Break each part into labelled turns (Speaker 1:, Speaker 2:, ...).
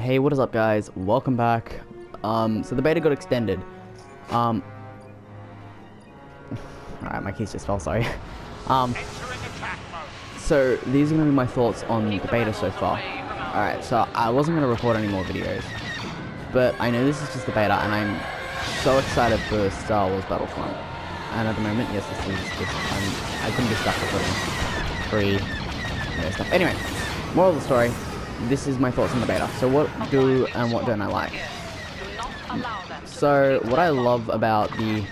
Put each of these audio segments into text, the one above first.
Speaker 1: Hey, what is up, guys? Welcome back. So the beta got extended. Alright, my keys just fell, sorry. So these are gonna be my thoughts on the beta so far. Alright, so I wasn't gonna record any more videos, but I know this is just the beta, and I'm so excited for Star Wars Battlefront. And at the moment, yes, this is just, I couldn't be stuck recording free stuff. Anyway, moral of the story. This is my thoughts on the beta. So what do and what don't I like? So what I love about the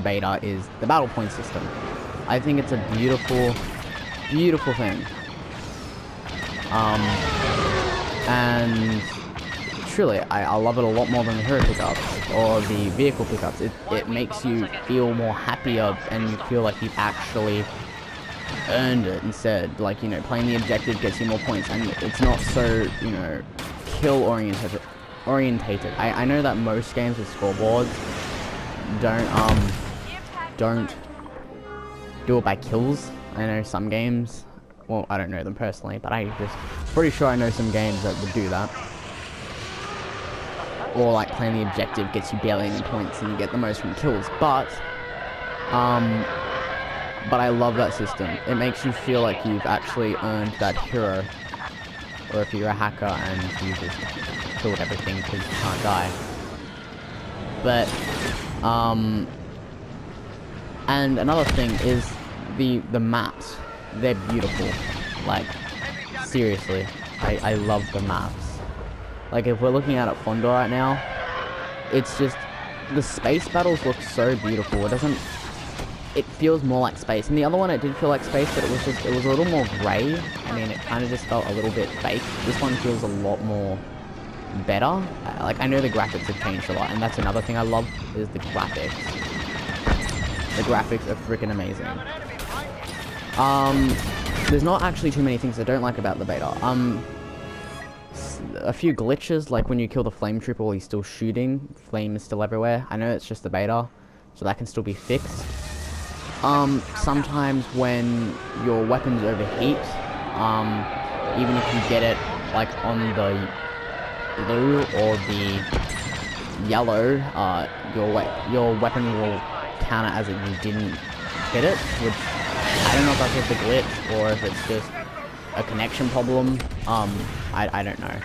Speaker 1: beta is the battle point system. I think it's a beautiful thing. And truly, I love it a lot more than the hero pickups or the vehicle pickups. It makes you feel more happier, and you feel like you've actually earned it instead. Like, you know, playing the objective gets you more points, and it's not so, you know, kill orientated. I know that most games with scoreboards don't do it by kills. I know some games, well, I don't know them personally, but I'm just pretty sure I know some games that would do that. Or like playing the objective gets you barely any points and you get the most from kills, but I love that system. It makes you feel like you've actually earned that hero. Or if you're a hacker and you just killed everything because you can't die. But, and another thing is the maps. They're beautiful. Like, seriously. I love the maps. Like, if we're looking at Fondor right now, it's just, the space battles look so beautiful. It feels more like space. And the other one, it did feel like space, but it was a little more grey. I mean, it kind of just felt a little bit fake. This one feels a lot more better. Like, I know the graphics have changed a lot, and that's another thing I love, is the graphics. The graphics are freaking amazing. There's not actually too many things I don't like about the beta. A few glitches, like when you kill the flame trooper while he's still shooting, flame is still everywhere. I know it's just the beta, so that can still be fixed. Sometimes when your weapons overheat, even if you get it, like, on the blue or the yellow, your weapon will count it as if you didn't hit it, which, I don't know if that's just a glitch, or if it's just a connection problem. I don't know.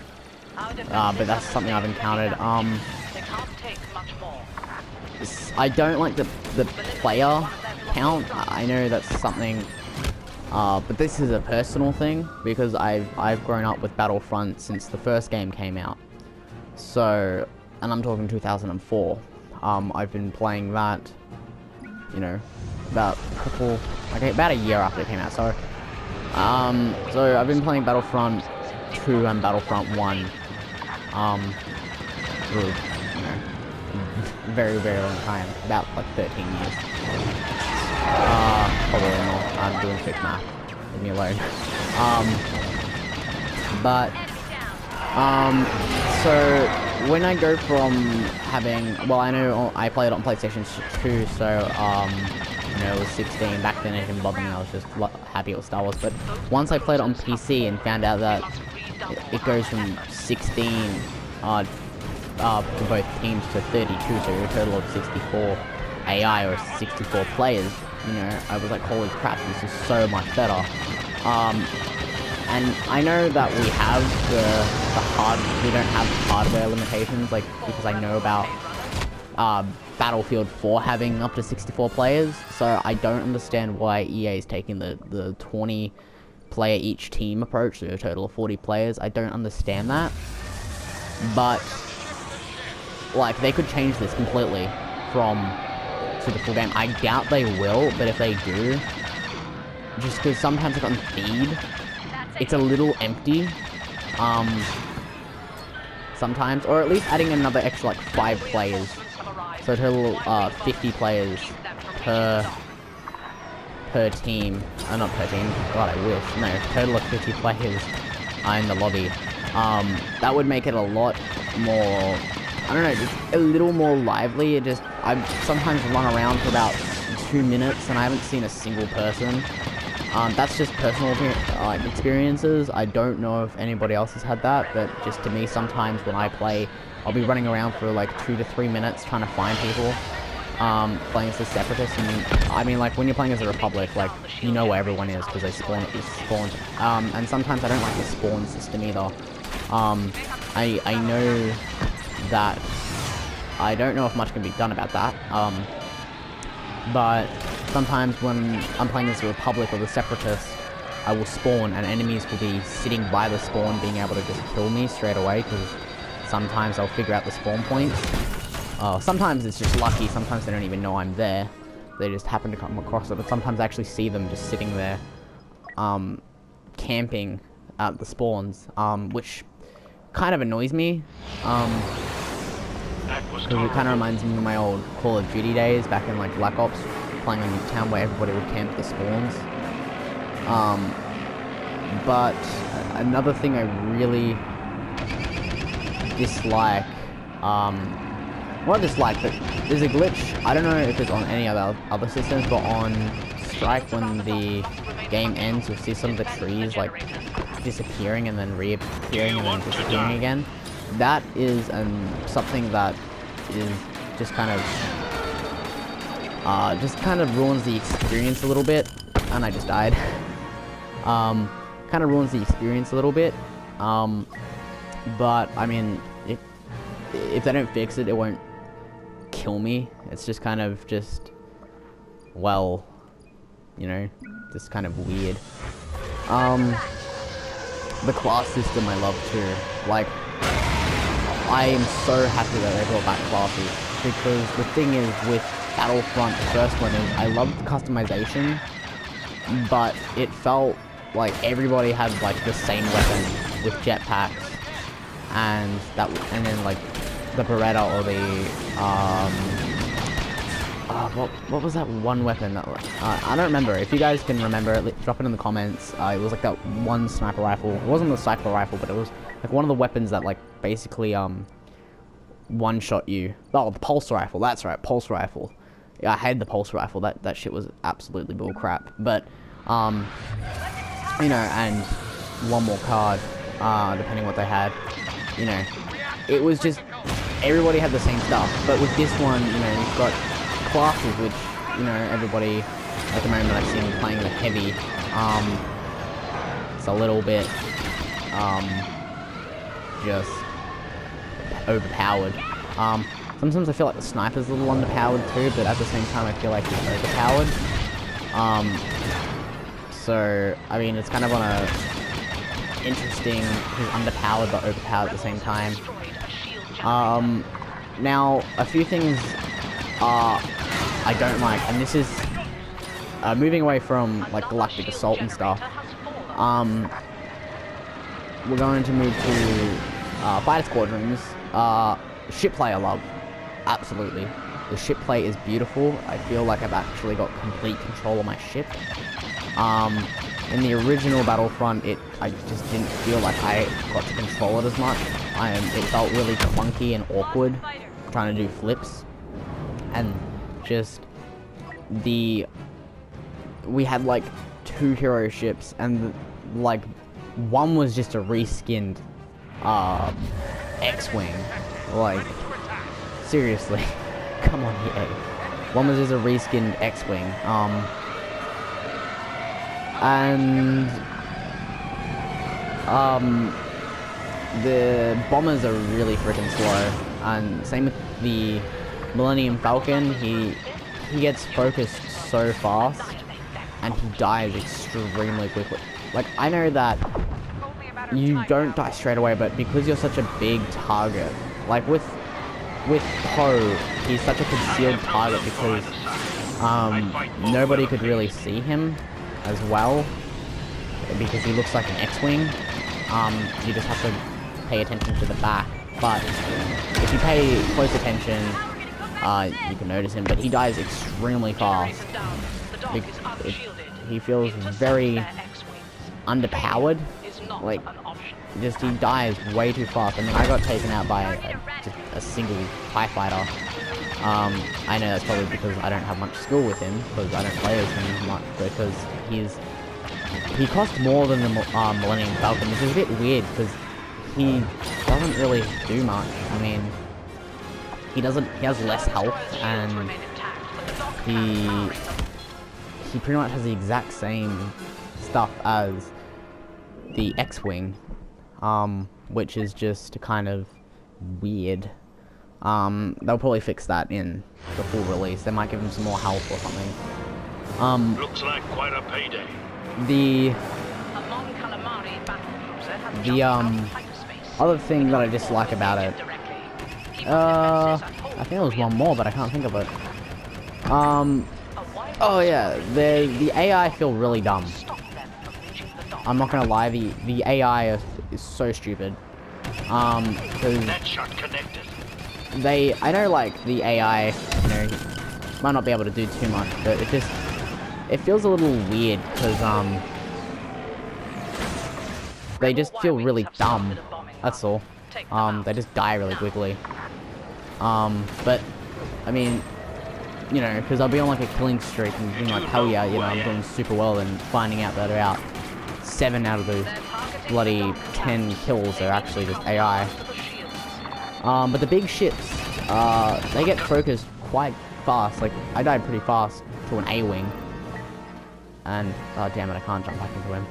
Speaker 1: But that's something I've encountered. I don't like the player count. I know that's something, but this is a personal thing, because I've grown up with Battlefront since the first game came out. So, and I'm talking 2004. I've been playing that, you know, about a year after it came out. So, so I've been playing Battlefront 2 and Battlefront 1, for, you know, very long time, about like 13 years. Probably more. I'm doing quick math. Leave me alone. So when I go from having, well, I know I played on PlayStation 2, so, you know, it was 16. Back then it didn't bother me, I was just happy it was Star Wars. But once I played it on PC and found out that it goes from 16, for both teams to 32, so a total of 64 AI or 64 players, you know, I was like, holy crap, this is so much better. And I know that we have we don't have hardware limitations, like, because I know about Battlefield 4 having up to 64 players, so I don't understand why EA is taking the 20 player each team approach, so a total of 40 players. I don't understand that. But, like, they could change this completely to the full game. I doubt they will, but if they do, just because sometimes like on feed, it's a little empty, sometimes, or at least adding another extra like 5 players, so a total 50 players per team. Not per team, god I wish, no, total of 50 players in the lobby. That would make it a lot more, I don't know, just a little more lively. I've sometimes run around for about 2 minutes and I haven't seen a single person. That's just personal experiences. I don't know if anybody else has had that, but just to me, sometimes when I play, I'll be running around for like 2 to 3 minutes trying to find people. Playing as the Separatists, and I mean, like, when you're playing as a Republic, like, you know where everyone is, because they spawn. And sometimes I don't like the spawn system either. I know that I don't know if much can be done about that, but sometimes when I'm playing as the Republic or the Separatists, I will spawn, and enemies will be sitting by the spawn, being able to just kill me straight away, because sometimes I'll figure out the spawn points. Sometimes it's just lucky, sometimes they don't even know I'm there. They just happen to come across it, but sometimes I actually see them just sitting there, camping at the spawns, which kind of annoys me, because it kind of reminds me of my old Call of Duty days, back in, like, Black Ops, playing on Nuketown, where everybody would camp at the spawns. But another thing I really dislike, well, I dislike, but there's a glitch. I don't know if it's on any other systems, but on Strike, when the game ends, you'll see some of the trees like disappearing and then reappearing and then disappearing again. That is something that is just kind of ruins the experience a little bit. And I just died. Kind of ruins the experience a little bit. But I mean, if they don't fix it, it won't kill me. It's just kind of well, you know, just kind of weird. The class system I love too. Like, I am so happy that they brought back classes, because the thing is with Battlefront, the first one, is I loved the customization, but it felt like everybody had like the same weapon with jetpacks, and then like the Beretta or the what was that one weapon that I don't remember. If you guys can remember it, drop it in the comments. It was like that one sniper rifle. It wasn't the sniper rifle, but it was like one of the weapons that like basically one-shot you. Oh, the pulse rifle. That's right, pulse rifle. Yeah, I hated the pulse rifle. That shit was absolutely bullcrap. But you know, and one more card, depending what they had. You know, it was just everybody had the same stuff. But with this one, you know, you've got classes, which, you know, everybody at the moment I've seen playing the heavy. It's a little bit just overpowered. Sometimes I feel like the sniper's a little underpowered too, but at the same time I feel like he's overpowered. So I mean, it's kind of on a interesting, he's underpowered but overpowered at the same time. Now a few things I don't like, and this is moving away from like Galactic Assault and stuff. We're going to move to Fighter Squadrons. Ship play I love, absolutely. The ship play is beautiful. I feel like I've actually got complete control of my ship. In the original Battlefront, I just didn't feel like I got to control it as much. It felt really clunky and awkward trying to do flips, and just we had like 2 hero ships, and like one was just a reskinned X-wing. Like, seriously, come on here. One was just a reskinned X-wing. The bombers are really freaking slow, and same with the Millennium Falcon. He gets focused so fast, and he dies extremely quickly. Like, I know that you don't die straight away, but because you're such a big target, like with Poe, he's such a concealed target because nobody could really see him as well, because he looks like an X-Wing. You just have to pay attention to the back, but if you pay close attention, you can notice him, but he dies extremely fast. He feels very underpowered. Like, just he dies way too fast. I mean, I got taken out by just a single TIE fighter. I know that's probably because I don't have much skill with him, because I don't play as him much, because he's he costs more than the Millennium Falcon, which is a bit weird because he doesn't really do much. I mean, he has less health, and he pretty much has the exact same stuff as the X-Wing, which is just kind of weird. They'll probably fix that in the full release. They might give him some more health or something.
Speaker 2: Looks like quite a payday.
Speaker 1: The other thing that I dislike about it, I think there was one more, but I can't think of it. Oh yeah, the AI feel really dumb. I'm not gonna lie, the AI is so stupid. Cause I know like the AI, you know, might not be able to do too much, but it feels a little weird because they just feel really dumb. That's all. They just die really quickly. But I mean, you know, because I'll be on like a killing streak and being like, hell yeah, you know, I'm doing super well, and finding out that about 7 out of those bloody 10 kills are actually just AI. But the big ships, they get focused quite fast. Like, I died pretty fast to an A-wing. And, oh damn it, I can't jump back into him.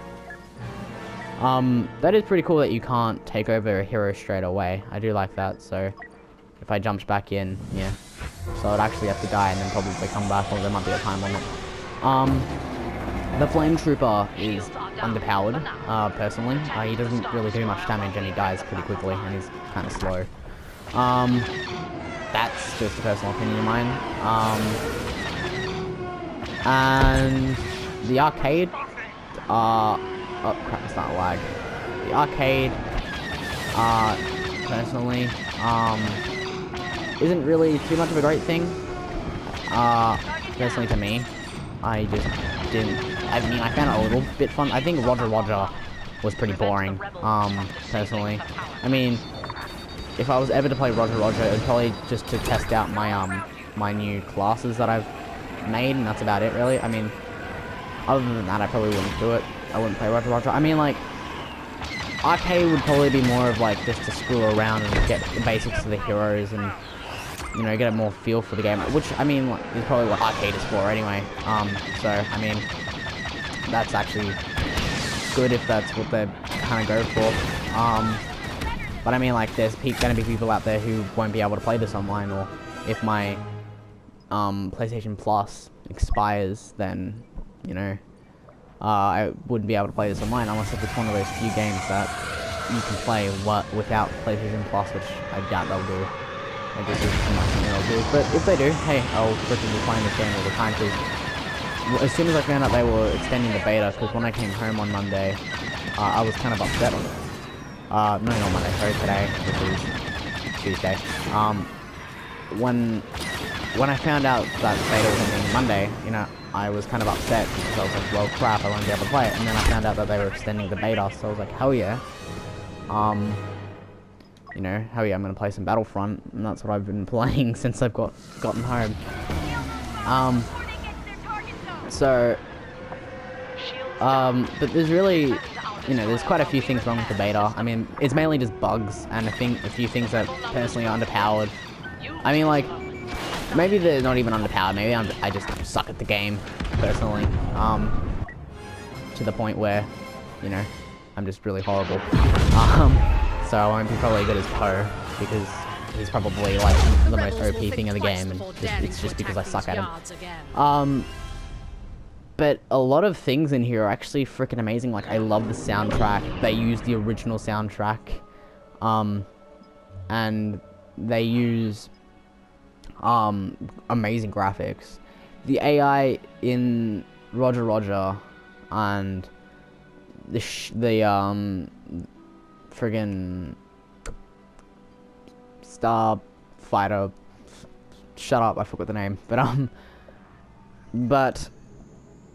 Speaker 1: That is pretty cool that you can't take over a hero straight away. I do like that, so if I jumped back in, yeah. So I'd actually have to die and then probably come back, or there might be a time limit. The Flame Trooper is underpowered, personally. He doesn't really do much damage and he dies pretty quickly, and he's kind of slow. That's just a personal opinion of mine. And the arcade, oh crap, it's not lag. The arcade, personally, isn't really too much of a great thing. Personally to me. I just didn't, I mean, I found it a little bit fun. I think Roger was pretty boring, personally. I mean, if I was ever to play Roger, it was probably just to test out my, my new classes that I've made, and that's about it, really. I mean, other than that, I probably wouldn't do it. I wouldn't play Roger. I mean, like, arcade would probably be more of, like, just to screw around and get the basics of the heroes and, you know, get a more feel for the game, which, I mean, like, is probably what arcade is for anyway. So, I mean, that's actually good if that's what they kind of go for. But I mean, like, there's gonna be people out there who won't be able to play this online, or if my, PlayStation Plus expires, then, you know, I wouldn't be able to play this online unless if it's one of those few games that you can play without PlayStation Plus, which I doubt they'll do. I guess there's too much they'll do. But if they do, hey, I'll freaking be playing this game all the time, because as soon as I found out they were extending the beta, because when I came home on Monday, I was kind of upset on it. No, not Monday, sorry, today, which is Tuesday. When I found out that beta was ending Monday, you know, I was kind of upset because I was like, well, crap, I won't be able to play it. And then I found out that they were extending the beta, so I was like, hell yeah. You know, hell yeah, I'm gonna play some Battlefront, and that's what I've been playing since I've gotten home. But there's really, you know, there's quite a few things wrong with the beta. I mean, it's mainly just bugs, and I think a few things that personally are underpowered. I mean, like, maybe they're not even underpowered, maybe I just suck at the game, personally. To the point where, you know, I'm just really horrible. So I won't be probably good as Poe, because he's probably like the most OP thing in the game, and it's just because I suck at him. But a lot of things in here are actually freaking amazing. Like, I love the soundtrack. They use the original soundtrack, and they use amazing graphics. The AI in Roger and the friggin' Starfighter, shut up, I forgot the name, but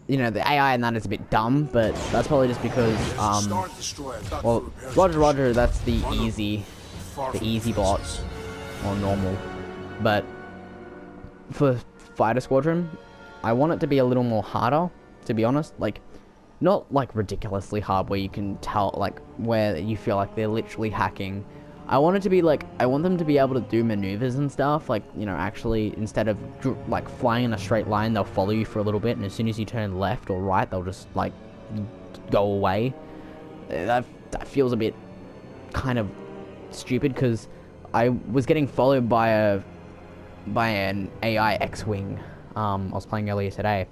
Speaker 1: you know, the AI in that is a bit dumb, but that's probably just because well, Roger, that's the easy bot, or normal, but for Fighter Squadron, I want it to be a little more harder, to be honest. Like, not like ridiculously hard where you can tell, like, where you feel like they're literally hacking. I want it to be like, I want them to be able to do maneuvers and stuff, like, you know, actually, instead of like flying in a straight line, they'll follow you for a little bit, and as soon as you turn left or right, they'll just like go away. That feels a bit kind of stupid, because I was getting followed by an AI X-Wing. I was playing earlier today,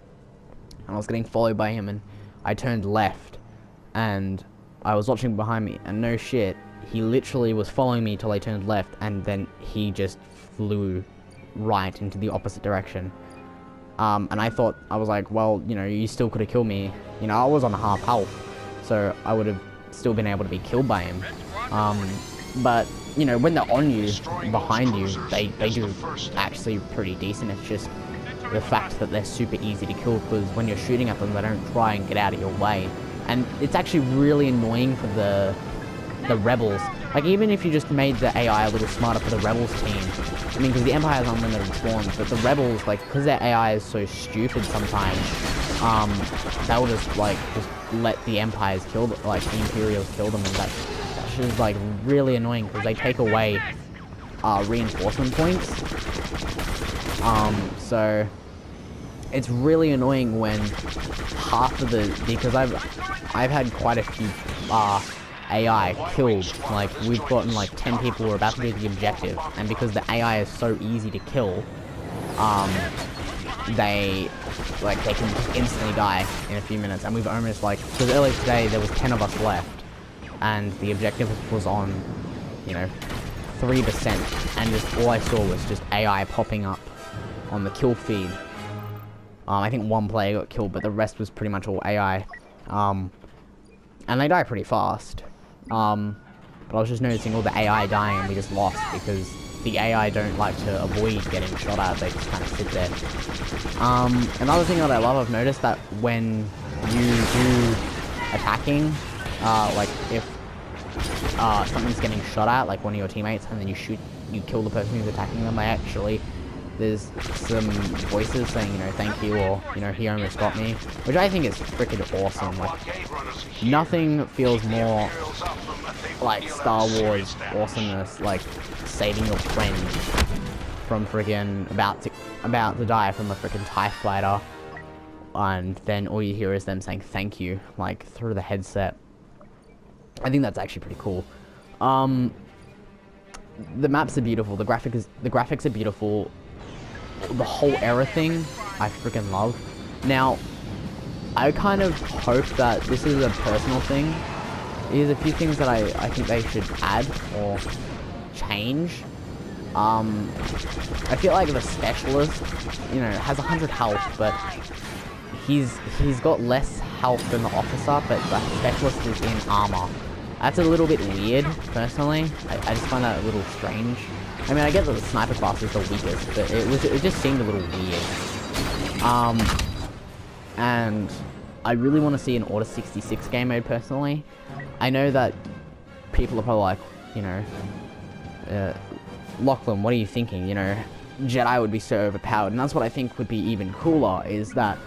Speaker 1: and I was getting followed by him, and I turned left, and I was watching behind me, and no shit, he literally was following me till I turned left, and then he just flew right into the opposite direction. And I thought, I was like, well, you know, you still could have killed me. You know, I was on half health, so I would have still been able to be killed by him. But, you know, when they're on you, behind you, they do actually pretty decent. It's just the fact that they're super easy to kill, because when you're shooting at them, they don't try and get out of your way. And it's actually really annoying for the rebels. Like, even if you just made the AI a little smarter for the rebels team, I mean, because the Empire has unlimited spawns, but the rebels, like, because their AI is so stupid sometimes, they'll just let the Empires kill, like, the Imperials kill them, and that's just, like, really annoying, because they take away, reinforcement points. So, it's really annoying when half of because I've had quite a few, AI killed. Like, we've gotten like 10 people who are about to do the objective, and because the AI is so easy to kill, they can instantly die in a few minutes. And we've almost, like, because earlier today there was 10 of us left, and the objective was on, you know, 3%, and just all I saw was just AI popping up on the kill feed. I think one player got killed, but the rest was pretty much all AI. And they die pretty fast. But I was just noticing all the AI dying, and we just lost, because the AI don't like to avoid getting shot at, they just kind of sit there. Another thing that I love, I've noticed that when you do attacking, like if something's getting shot at, like one of your teammates, and then you kill the person who's attacking them, there's some voices saying, you know, thank you, or, you know, he almost got me, which I think is freaking awesome. Like, nothing feels more like Star Wars awesomeness, like saving your friend from freaking about to die from a freaking TIE fighter, and then all you hear is them saying thank you, like, through the headset. I think that's actually pretty cool. The maps are beautiful, the graphics are beautiful. The whole era thing, I freaking love. Now, I kind of hope that this is a personal thing. There's a few things that I think they should add or change. I feel like the specialist, you know, has 100 health, but he's got less health than the officer, but the specialist is in armor. That's a little bit weird, personally. I just find that a little strange. I mean, I get that the sniper class is the weakest, but it just seemed a little weird. And I really want to see an Order 66 game mode, personally. I know that people are probably like, you know, Lachlan, what are you thinking? You know, Jedi would be so overpowered, and that's what I think would be even cooler, is that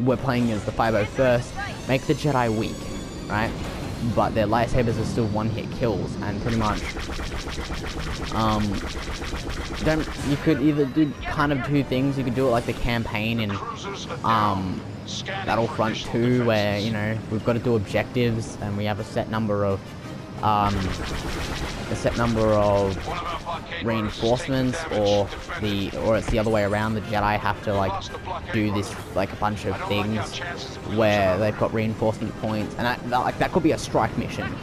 Speaker 1: we're playing as the 501st, make the Jedi weak, right? But their lightsabers are still one-hit kills, and pretty much, you could either do kind of two things. You could do it like the campaign in, Battlefront 2, where, you know, we've got to do objectives, and we have a set number of reinforcements, or it's the other way around. The Jedi have to, like, do this, like, a bunch of things where they've got reinforcement points, and that could be a strike mission,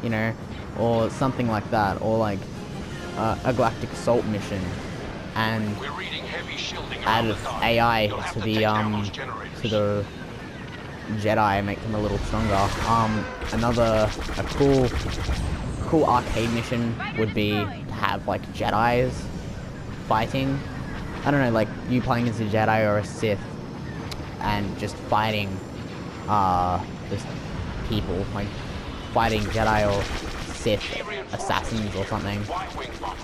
Speaker 1: you know, or something like that, or like a galactic assault mission, and add AI to the Jedi, make them a little stronger. A cool arcade mission would be to have, like, Jedis fighting. I don't know, like, you playing as a Jedi or a Sith, and just fighting, just people, like, fighting Jedi or Sith assassins or something.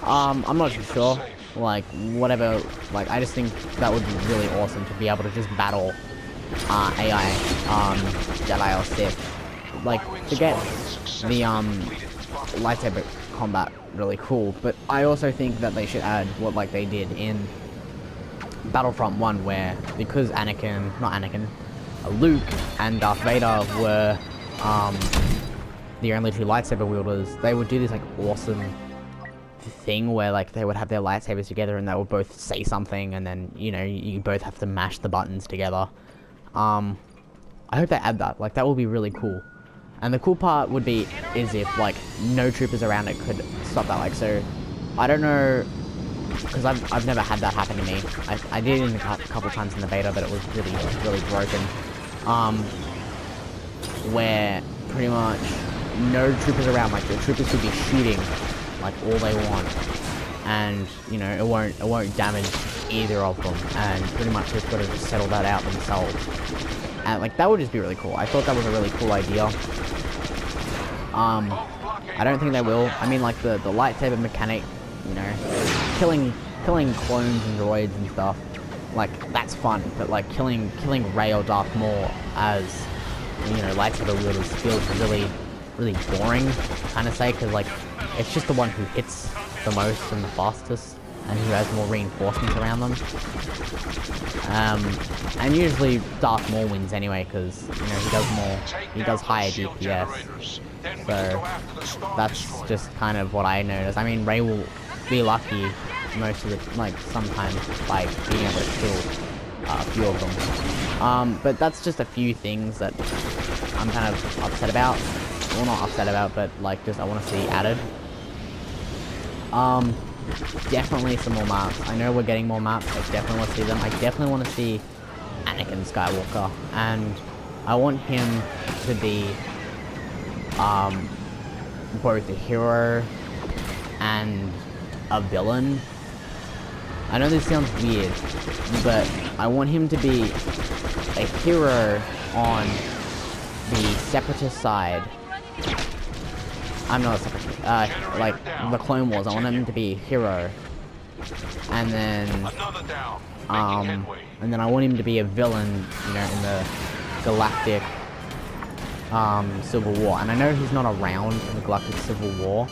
Speaker 1: I'm not too sure, like, whatever, like, I just think that would be really awesome to be able to just battle AI Jedi or Sith. Like, to get the lightsaber combat really cool, but I also think that they should add what like they did in Battlefront 1, where because Luke and Darth Vader were the only two lightsaber wielders, they would do this like awesome thing where like they would have their lightsabers together and they would both say something, and then you both have to mash the buttons together. I hope they add that. Like, that would be really cool. And the cool part would be is if like no troopers around it could stop that. Like, so I don't know, because I've never had that happen to me. I did it a couple times in the beta, but it was really broken. Where pretty much no troopers around. Like, the troopers could be shooting like all they want, and it won't damage either of them, and pretty much they've got to just settle that out themselves. And like, that would just be really cool. I thought that was a really cool idea. I don't think they will. I mean, like the lightsaber mechanic, killing clones and droids and stuff, like, that's fun. But like killing Rey or Darth Maul as lightsaber wielders feels really boring, kind of say, because like it's just the one who hits the most and the fastest, and who has more reinforcements around them. And usually Darth Maul wins anyway, because he does higher DPS. So that's just kind of what I noticed. I mean, Rey will be lucky most of the sometimes by being able to kill a few of them. But that's just a few things that I'm kind of upset about. Well, not upset about, but like just I want to see added. Definitely some more maps. I know we're getting more maps. I definitely want to see them. I definitely want to see Anakin Skywalker, and I want him to be both a hero and a villain. I know this sounds weird, but I want him to be a hero on the Separatist side. I'm not a Separatist, like the Clone Wars. I want him to be a hero, and then I want him to be a villain, in the Galactic Civil War. And I know he's not around in the Galactic Civil War,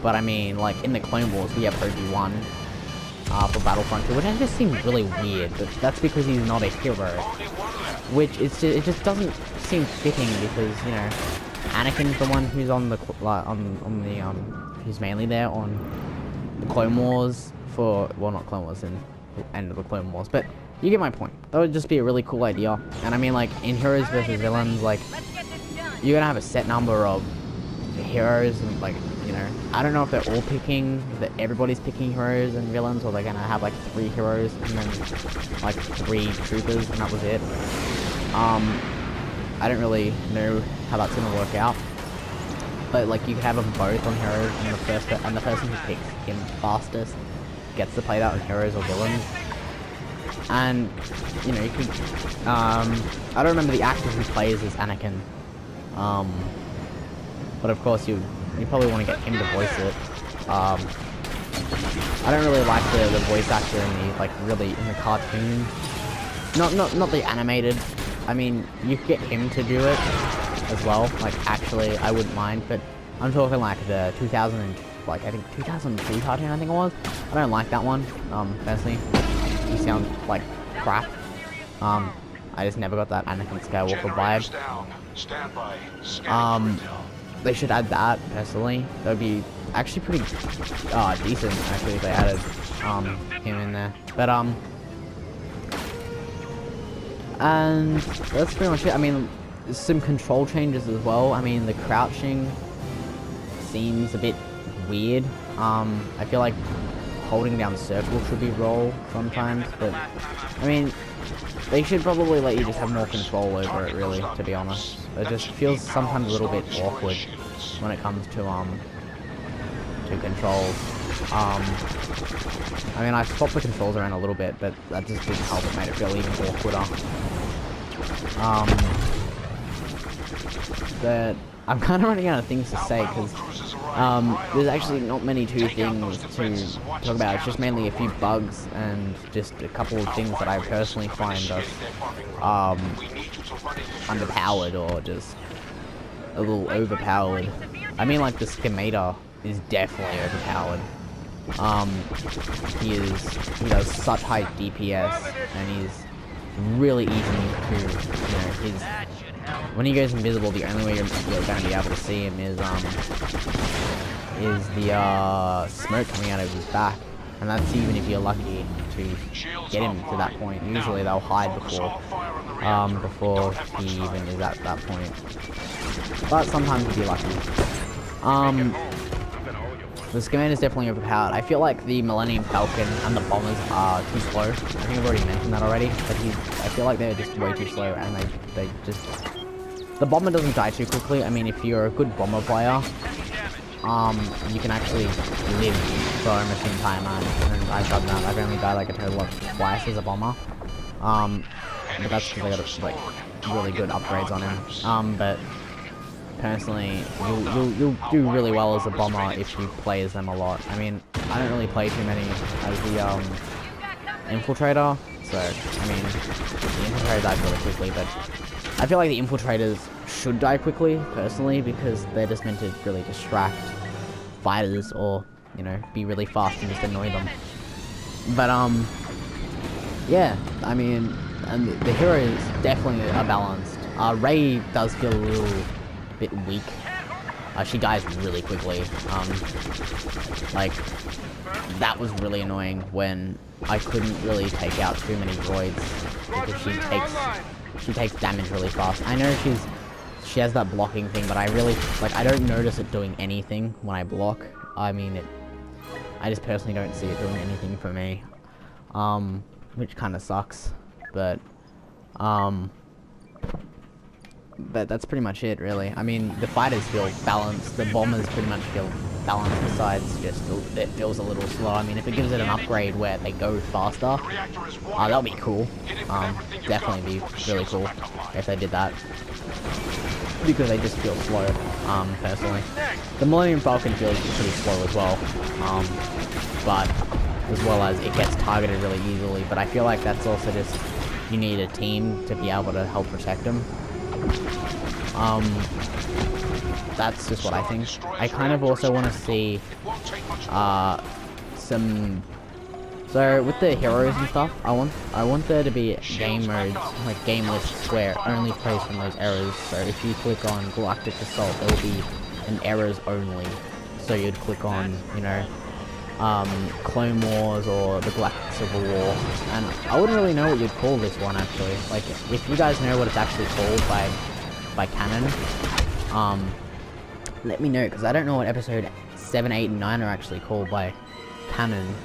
Speaker 1: but I mean, like, in the Clone Wars we have Obi-Wan for Battlefront 2, which just seems really weird, but that's because he's not a hero, which it just doesn't seem fitting, because Anakin's the one who's on the who's mainly there on the Clone Wars for, well, not Clone Wars, in the end of the Clone Wars, but you get my point. That would just be a really cool idea. And I mean, like, in heroes versus villains, like, you're gonna have a set number of heroes, and like, I don't know if they're all picking, that everybody's picking heroes and villains, or they're gonna have like 3 heroes and then like 3 troopers, and that was it. I don't really know how that's gonna work out, but like, you could have them both on heroes, and the person who picks him fastest gets to play that on heroes or villains. And you could I don't remember the actor who plays as Anakin, but of course you probably want to get him to voice it. I don't really like the voice actor in the cartoon, not the animated. I mean, you could get him to do it as well, like, actually I wouldn't mind, but I'm talking like the 2002 cartoon, I think it was. I don't like that one, personally. He sounds like crap. I just never got that Anakin Skywalker vibe. They should add that, personally. That would be actually pretty decent, actually, if they added him in there. But and that's pretty much it. I mean, some control changes as well. I mean, the crouching seems a bit weird. I feel like holding down circle should be roll sometimes, but I mean, they should probably let you just have more control over it, really, to be honest. It just feels sometimes a little bit awkward when it comes to controls. I mean, I swapped the controls around a little bit, but that just didn't help. It made it feel even awkwarder. But I'm kind of running out of things to say because there's actually not many two things to talk about. It's just mainly a few bugs and just a couple of things that I personally find us underpowered or just a little overpowered. I mean, like the Schemator is definitely overpowered. He does such high DPS and he's really easy to, when he goes invisible, the only way you're going to be able to see him is the smoke coming out of his back, and that's even if you're lucky to get him to that point. Usually they'll hide before he even is at that point, but sometimes if you're lucky. The Schemator is definitely overpowered. I feel like the Millennium Falcon and the bombers are too slow. I think I've already mentioned that already, but I feel like they're just way too slow, and they just... The bomber doesn't die too quickly. I mean, if you're a good bomber player, you can actually live for almost the entire match, and I've done that. I've only died like a total of twice as a bomber. But that's because I got like really good upgrades on him. But personally, you'll do really well as a bomber if you play as them a lot. I mean, I don't really play too many as the infiltrator, so I mean, the infiltrator dies really quickly, but I feel like the infiltrators should die quickly, personally, because they're just meant to really distract fighters or, you know, be really fast and just annoy them. But, yeah, I mean, and the heroes definitely are balanced. Rey does feel a little bit weak. She dies really quickly. Like, that was really annoying when I couldn't really take out too many droids because she takes damage really fast. I know she has that blocking thing, but I really, like, I don't notice it doing anything when I block. I mean, I just personally don't see it doing anything for me. Which kind of sucks, but that's pretty much it, really. I mean, the fighters feel balanced, the bombers pretty much feel balanced, besides just it feels a little slow. I mean, if it gives it an upgrade where they go faster, that'll be cool. Definitely be really cool if they did that, because they just feel slow, personally. The Millennium Falcon feels pretty slow as well, but as well as it gets targeted really easily, but I feel like that's also just, you need a team to be able to help protect them. That's just what I think. I kind of also want to see, so with the heroes and stuff, I want there to be game modes, like game lists, where only plays from those eras. So if you click on Galactic Assault, there will be an eras only. So you'd click on, you know, Clone Wars or the Galactic Civil War, and I wouldn't really know what you'd call this one, actually. Like, if you guys know what it's actually called by canon, let me know, because I don't know what episode 7, 8, and 9 are actually called by canon.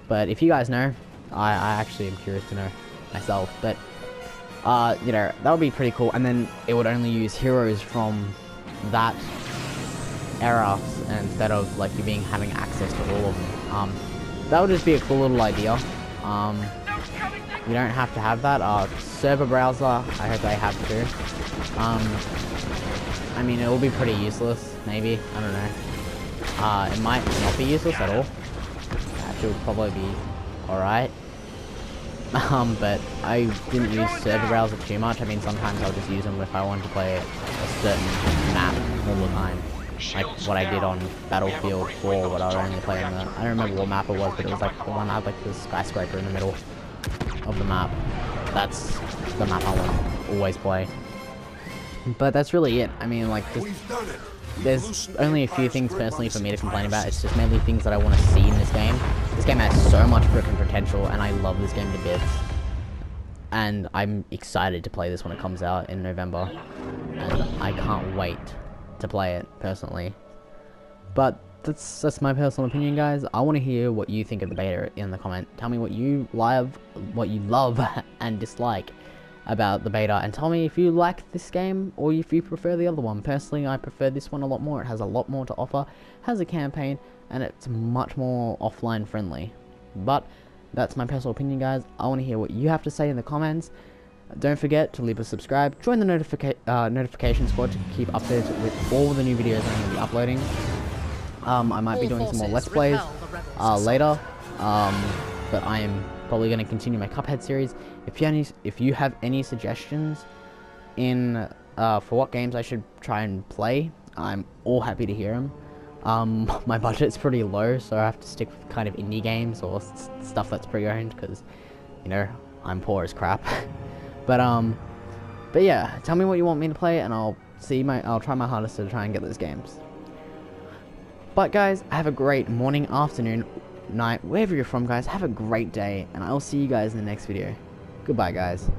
Speaker 1: But if you guys know, I actually am curious to know myself. But you know, that would be pretty cool, and then it would only use heroes from that era instead of like you having access to all of them. That would just be a cool little idea. You don't have to have that. Server browser, I hope they have too. I mean, it will be pretty useless, maybe, I don't know. It might not be useless at all. Actually, it would probably be alright. But I didn't use server browser too much. I mean, sometimes I'll just use them if I want to play a certain map all the time. Like what I did on Battlefield 4, what I only play on the... I don't remember what map it was, but it was like the one that had like the skyscraper in the middle of the map. That's the map I will always play. But that's really it. I mean, like, there's only a few things personally for me to complain about. It's just mainly things that I want to see in this game. This game has so much freaking potential, and I love this game to bits. And I'm excited to play this when it comes out in November. And I can't wait to play it, personally. But that's my personal opinion, guys. I want to hear what you think of the beta in the comment. Tell me what you love and dislike about the beta, and tell me if you like this game or if you prefer the other one. Personally, I prefer this one a lot more. It has a lot more to offer, has a campaign, and it's much more offline friendly. But that's my personal opinion, guys. I want to hear what you have to say in the comments. Don't forget to leave a subscribe, join the notification squad to keep updated with all the new videos I'm going to be uploading. I might be doing some more Let's Plays later, but I am probably going to continue my Cuphead series. If you have any suggestions for what games I should try and play, I'm all happy to hear them. My budget's pretty low, so I have to stick with kind of indie games or stuff that's pre-owned, because, you know, I'm poor as crap. But yeah, tell me what you want me to play, and I'll try my hardest to try and get those games. But guys, have a great morning, afternoon, night, wherever you're from, guys. Have a great day, and I'll see you guys in the next video. Goodbye, guys.